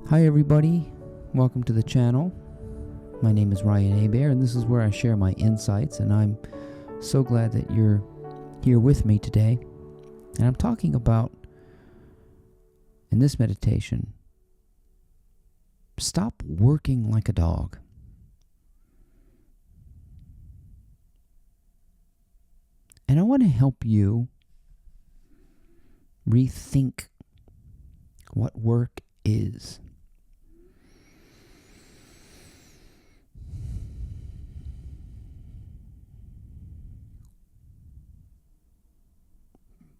Hi everybody, welcome to the channel. My name is Ryan Hebert and this is where I share my insights, and I'm so glad that you're here with me today. And I'm talking about, in this meditation, stop working like a dog. And I want to help you rethink what work is.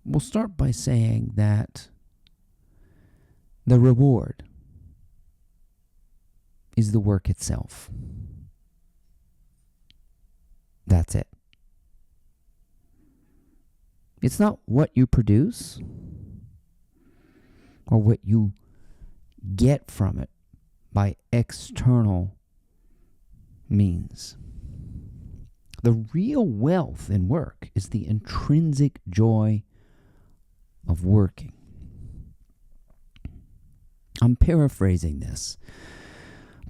We'll start by saying that the reward is the work itself. That's it. It's not what you produce or what you get from it by external means. The real wealth in work is the intrinsic joy of working. I'm paraphrasing this,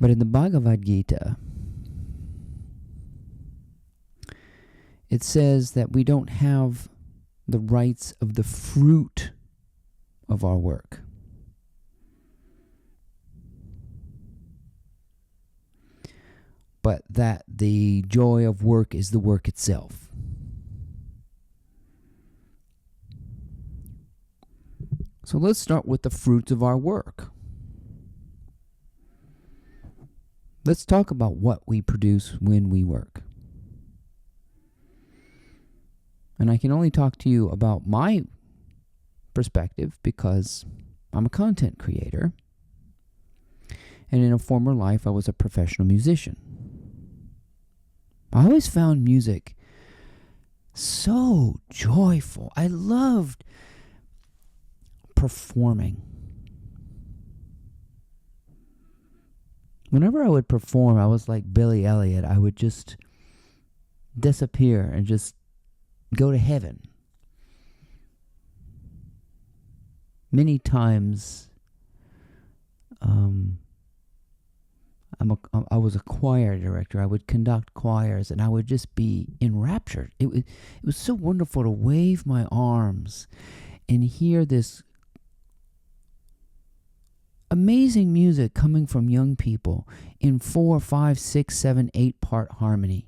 but in the Bhagavad Gita, it says that we don't have the rights of the fruit of our work. But that the joy of work is the work itself. So let's start with the fruits of our work. Let's talk about what we produce when we work. And I can only talk to you about my perspective because I'm a content creator. And in a former life, I was a professional musician. I always found music so joyful. I loved performing. Whenever I would perform, I was like Billy Elliot. I would just disappear and just go to heaven. Many times, I was a choir director. I would conduct choirs, and I would just be enraptured. It was so wonderful to wave my arms and hear this amazing music coming from young people in 4, 5, 6, 7, 8-part harmony.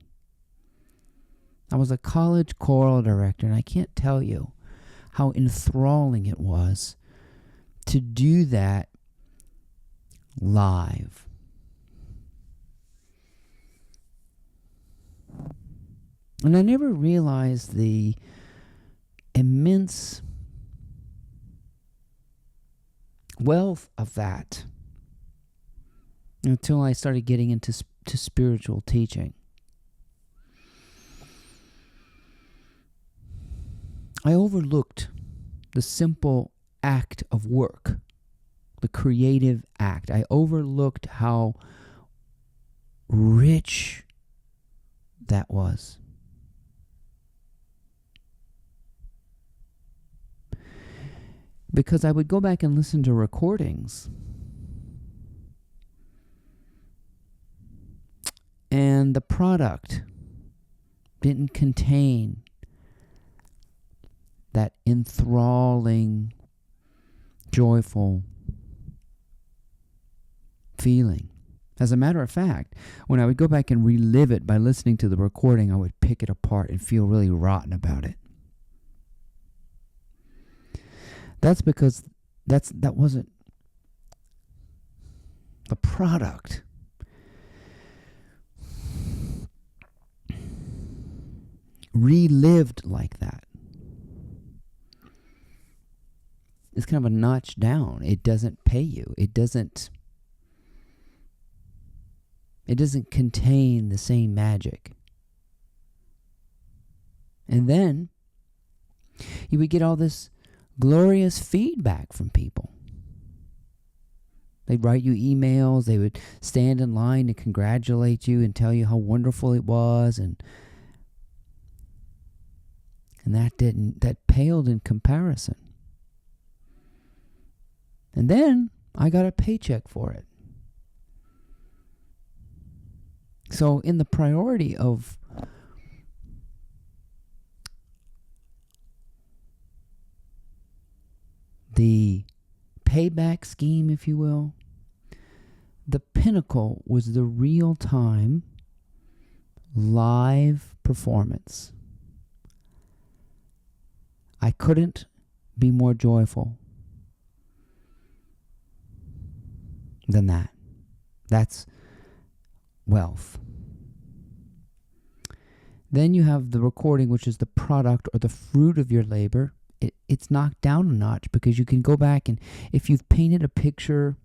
I was a college choral director, and I can't tell you how enthralling it was to do that live. And I never realized the immense wealth of that until I started getting into spiritual teaching. I overlooked the simple act of work, the creative act. I overlooked how rich that was. Because I would go back and listen to recordings, and the product didn't contain that enthralling, joyful feeling. As a matter of fact, when I would go back and relive it by listening to the recording, I would pick it apart and feel really rotten about it. That's because that wasn't the product. Relived like that. It's kind of a notch down. It doesn't pay you. It doesn't contain the same magic. And then you would get all this glorious feedback from people. They'd write you emails. They would stand in line to congratulate you and tell you how wonderful it was, and that paled in comparison. And then I got a paycheck for it. So in the priority of the payback scheme, if you will, the pinnacle was the real-time live performance. I couldn't be more joyful than that. That's wealth. Then you have the recording, which is the product or the fruit of your labor. It's knocked down a notch because you can go back and if you've painted a picture,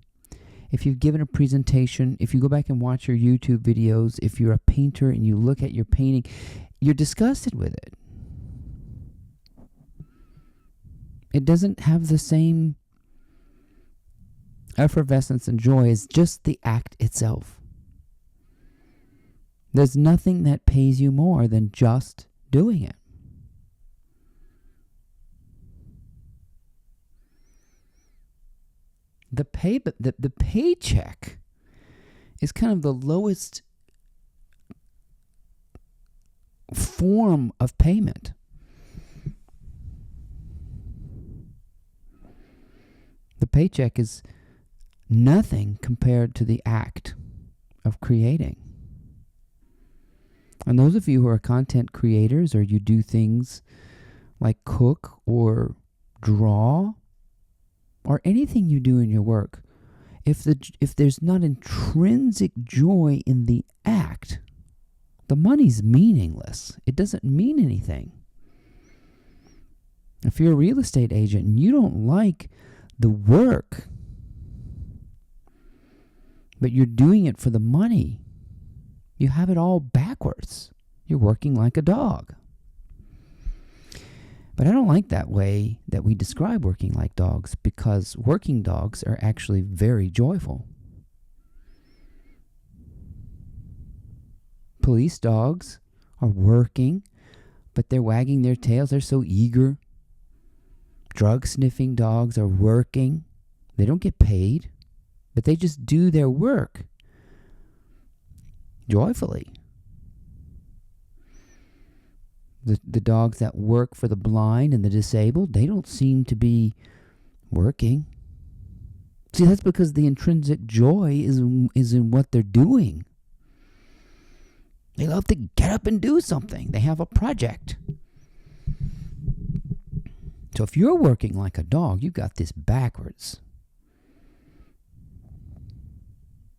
if you've given a presentation, if you go back and watch your YouTube videos, if you're a painter and you look at your painting, you're disgusted with it. It doesn't have the same effervescence and joy as just the act itself. There's nothing that pays you more than just doing it. The paycheck is kind of the lowest form of payment. The paycheck is nothing compared to the act of creating. And those of you who are content creators or you do things like cook or draw or anything you do in your work, if there's not intrinsic joy in the act, the money's meaningless. It doesn't mean anything. If you're a real estate agent and you don't like the work, but you're doing it for the money, you have it all backwards. You're working like a dog. But I don't like that way that we describe working like dogs, because working dogs are actually very joyful. Police dogs are working, but they're wagging their tails. They're so eager. Drug sniffing dogs are working. They don't get paid, but they just do their work joyfully. The dogs that work for the blind and the disabled, they don't seem to be working. See, that's because the intrinsic joy is in what they're doing. They love to get up and do something. They have a project. So if you're working like a dog, you've got this backwards.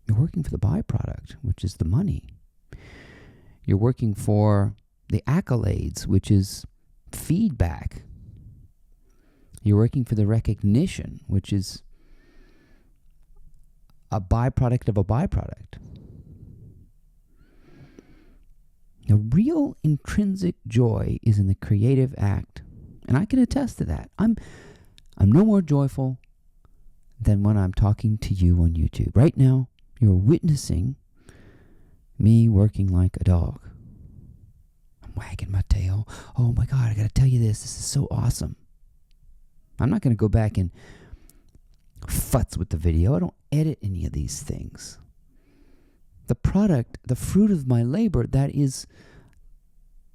You're working for the byproduct, which is the money. You're working for the accolades, which is feedback. You're working for the recognition, which is a byproduct of a byproduct. The real intrinsic joy is in the creative act. And I can attest to that. I'm no more joyful than when I'm talking to you on YouTube. Right now, you're witnessing me working like a dog. I'm wagging my tail. Oh my God, I got to tell you this. This is so awesome. I'm not going to go back and futz with the video. I don't edit any of these things. The product, the fruit of my labor,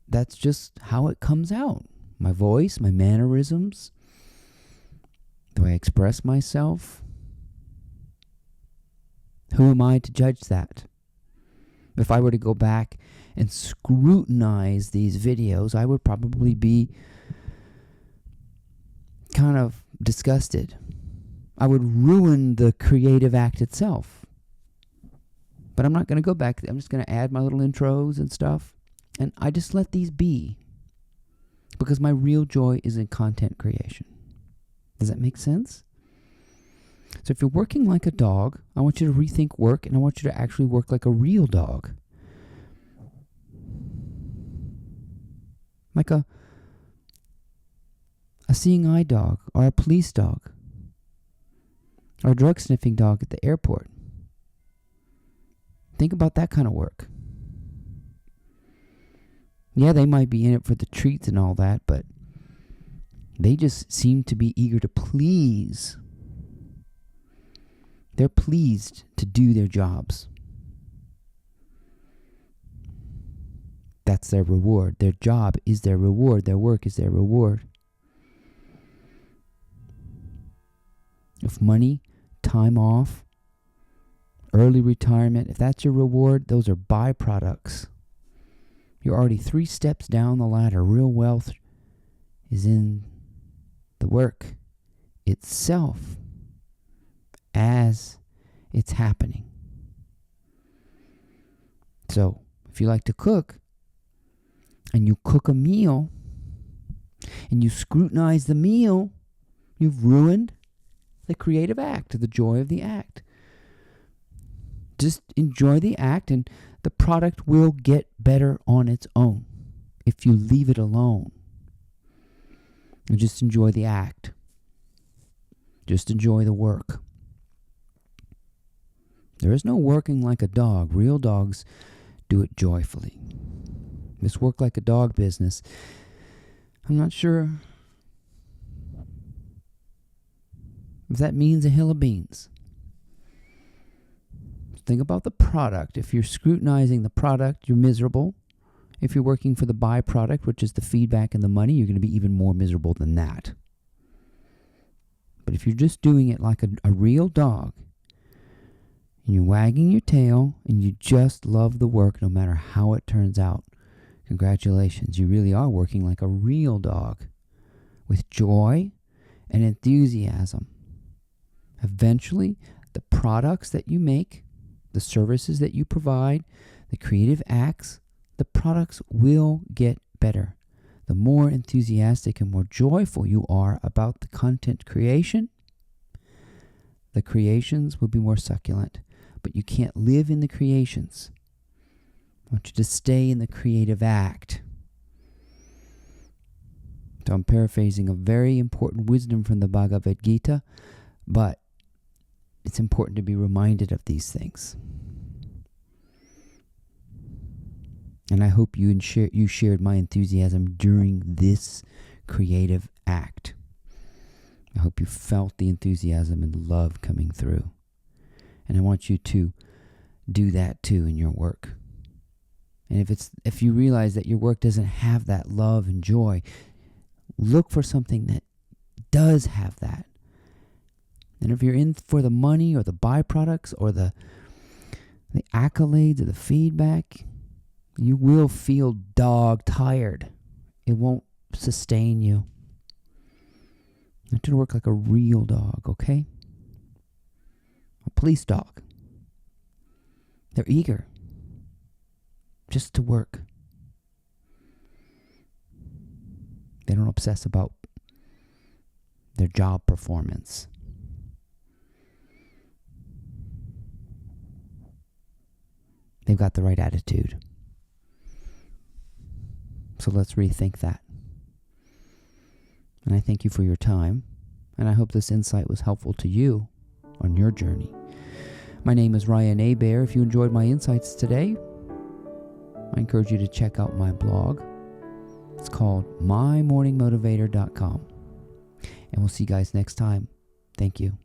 that's just how it comes out. My voice, my mannerisms, the way I express myself. Who am I to judge that? If I were to go back and scrutinize these videos, I would probably be kind of disgusted. I would ruin the creative act itself. But I'm not going to go back. I'm just going to add my little intros and stuff. And I just let these be. Because my real joy is in content creation. Does that make sense? So if you're working like a dog, I want you to rethink work, and I want you to actually work like a real dog. Like a seeing eye dog, or a police dog, or a drug sniffing dog at the airport. Think about that kind of work. Yeah, they might be in it for the treats and all that, but they just seem to be eager to please. They're pleased to do their jobs. That's their reward. Their job is their reward. Their work is their reward. If money, time off, early retirement, if that's your reward, those are byproducts. You're already 3 steps down the ladder. Real wealth is in the work itself as it's happening. So, if you like to cook, and you cook a meal, and you scrutinize the meal, you've ruined the creative act, the joy of the act. Just enjoy the act, and the product will get better on its own if you leave it alone. And just enjoy the act. Just enjoy the work. There is no working like a dog. Real dogs do it joyfully. This work like a dog business, I'm not sure if that means a hill of beans. Think about the product. If you're scrutinizing the product, you're miserable. If you're working for the byproduct, which is the feedback and the money, you're going to be even more miserable than that. But if you're just doing it like a real dog, and you're wagging your tail, and you just love the work no matter how it turns out, congratulations, you really are working like a real dog with joy and enthusiasm. Eventually, the products that you make, the services that you provide, the creative acts, the products will get better. The more enthusiastic and more joyful you are about the content creation, the creations will be more succulent. But you can't live in the creations. I want you to stay in the creative act. So I'm paraphrasing a very important wisdom from the Bhagavad Gita, but it's important to be reminded of these things. And I hope you shared my enthusiasm during this creative act. I hope you felt the enthusiasm and love coming through. And I want you to do that too in your work. And if you realize that your work doesn't have that love and joy, look for something that does have that. And if you're in for the money or the byproducts or the accolades or the feedback, you will feel dog tired. It won't sustain you. You have to work like a real dog, okay? A police dog. They're eager just to work. They don't obsess about their job performance. They've got the right attitude. So let's rethink that. And I thank you for your time, and I hope this insight was helpful to you on your journey. My name is Ryan Abair. If you enjoyed my insights today, I encourage you to check out my blog. It's called mymorningmotivator.com. And we'll see you guys next time. Thank you.